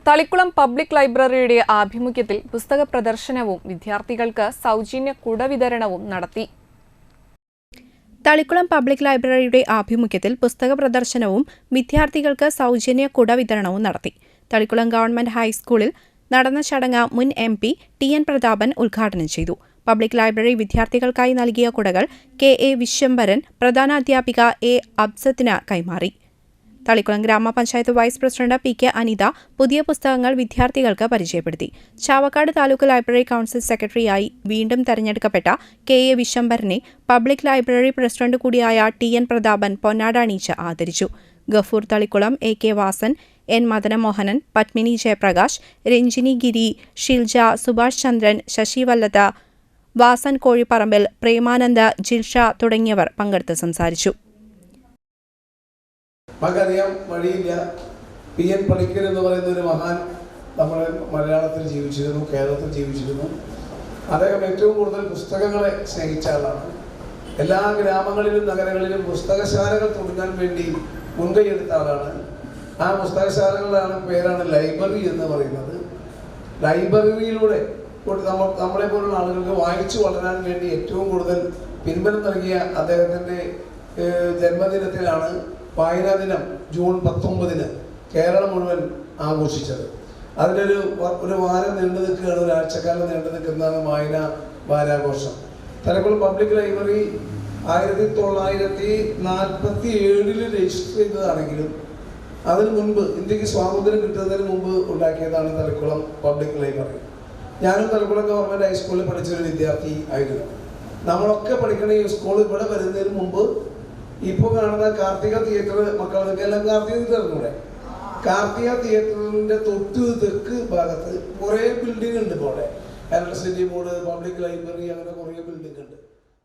Thalikkulam public ലൈബ്രറിയുടെ ആഭിമുഖ്യത്തിൽ പുസ്തക പ്രദർശനവും വിദ്യാർത്ഥികൾക്ക് സൗജന്യ കുട വിതരണവും നടത്തി. തളിക്കുളം പബ്ലിക് ലൈബ്രറിയുടെ ആഭിമുഖ്യത്തിൽ പുസ്തക പ്രദർശനവും വിദ്യാർത്ഥികൾക്ക് സൗജന്യ കുട വിതരണവും നടത്തി. തളിക്കുളം ഗവൺമെന്റ് ഹൈസ്കൂളിൽ നടന്ന ചടങ്ങ് മുൻ MP TN പ്രതാപൻ ഉദ്ഘാടനം ചെയ്തു. പബ്ലിക് ലൈബ്രറി വിദ്യാർത്ഥികൾക്കായി നൽകിയ കുടകൾ KA വിശ്വംഭരൻ പ്രധാനാധ്യാപിക A അബ്സത്തിന് കൈമാറി. തളിക്കുളം ഗ്രാമപഞ്ചായത്ത് വൈസ് പ്രസിഡന്റ് PK അനിത പുതിയ പുസ്തകങ്ങൾ വിദ്യാർത്ഥികൾക്ക് പരിചയപ്പെടുത്തി. ചാവക്കാട് താലൂക്ക് ലൈബ്രറി കൗൺസിൽ സെക്രട്ടറിയായി വീണ്ടും തെരഞ്ഞെടുക്കപ്പെട്ട KA വിശ്വംഭരനെ പബ്ലിക് ലൈബ്രറി പ്രസിഡന്റ് കൂടിയായ TN പ്രതാപൻ പൊന്നാട അണിയിച്ച് ആദരിച്ചു. ഗഫൂർ തളിക്കുളം, AK വാസൻ, N മദനമോഹനൻ, പത്മിനി ജയപ്രകാശ്, രഞ്ജിനി ഗിരി, ഷിൽജ, സുഭാഷ് ചന്ദ്രൻ, ശശി വല്ലത, വാസൻ കോഴിപ്പറമ്പിൽ, പ്രേമാനന്ദ്, ജിൽഷ തുടങ്ങിയവർ പങ്കെടുത്ത് സംസാരിച്ചു. നമുക്കറിയാം, വഴിയില്ല. PN പണിക്കർ എന്ന് പറയുന്ന ഒരു മഹാൻ നമ്മുടെ മലയാളത്തിൽ ജീവിച്ചിരുന്നു, കേരളത്തിൽ ജീവിച്ചിരുന്നു. അദ്ദേഹം ഏറ്റവും കൂടുതൽ പുസ്തകങ്ങളെ സ്നേഹിച്ച ആളാണ്. എല്ലാ ഗ്രാമങ്ങളിലും നഗരങ്ങളിലും പുസ്തകശാലകൾ തുടങ്ങാൻ വേണ്ടി മുൻകൈയെടുത്ത ആളാണ്. ആ പുസ്തകശാലകളുടെ പേരാണ് ലൈബ്രറി എന്ന് പറയുന്നത്. ലൈബ്രറിയിലൂടെ നമ്മളെ പോലുള്ള ആളുകൾക്ക് വായിച്ചു വളരാൻ വേണ്ടി ഏറ്റവും കൂടുതൽ പിൻബലം നൽകിയ അദ്ദേഹത്തിൻ്റെ ജന്മദിനത്തിലാണ് വായനാ ദിനം ജൂൺ 19 കേരളം മുഴുവൻ ആഘോഷിച്ചത്. അതിലൊരു വാരം നീണ്ടു നിൽക്കുകയാണ്, ഒരാഴ്ചക്കാലം നീണ്ടു നിൽക്കുന്നതാണ് വായനാ വാരാഘോഷം. തലക്കുളം പബ്ലിക് ലൈബ്രറി 1947 രജിസ്റ്റർ ചെയ്തതാണെങ്കിലും അതിന് മുൻപ്, ഇന്ത്യക്ക് സ്വാതന്ത്ര്യം കിട്ടുന്നതിന് മുമ്പ് ഉണ്ടാക്കിയതാണ് തലക്കുളം പബ്ലിക് ലൈബ്രറി. ഞാനും തലക്കുളം ഗവൺമെൻറ് ഹൈസ്കൂളിൽ പഠിച്ചൊരു വിദ്യാർത്ഥി ആയിരുന്നു. നമ്മളൊക്കെ പഠിക്കണ ഈ സ്കൂൾ ഇവിടെ വരുന്നതിന് മുമ്പ് ഇപ്പോൾ കാണുന്ന കാർത്തിക തിയേറ്റർ, മക്കൾക്കെല്ലാം കാർത്തിക തിയേറ്റർ കൂടെ, കാർത്തിക തിയേറ്ററിൻ്റെ തൊട്ട് തെക്ക് ഭാഗത്ത് കുറേ ബിൽഡിംഗ് ഉണ്ട്. ഇപ്പോൾ അവിടെ ഇലക്ട്രിസിറ്റി ബോർഡ്, പബ്ലിക് ലൈബ്രറി, അങ്ങനെ കുറേ ബിൽഡിംഗ് ഉണ്ട്.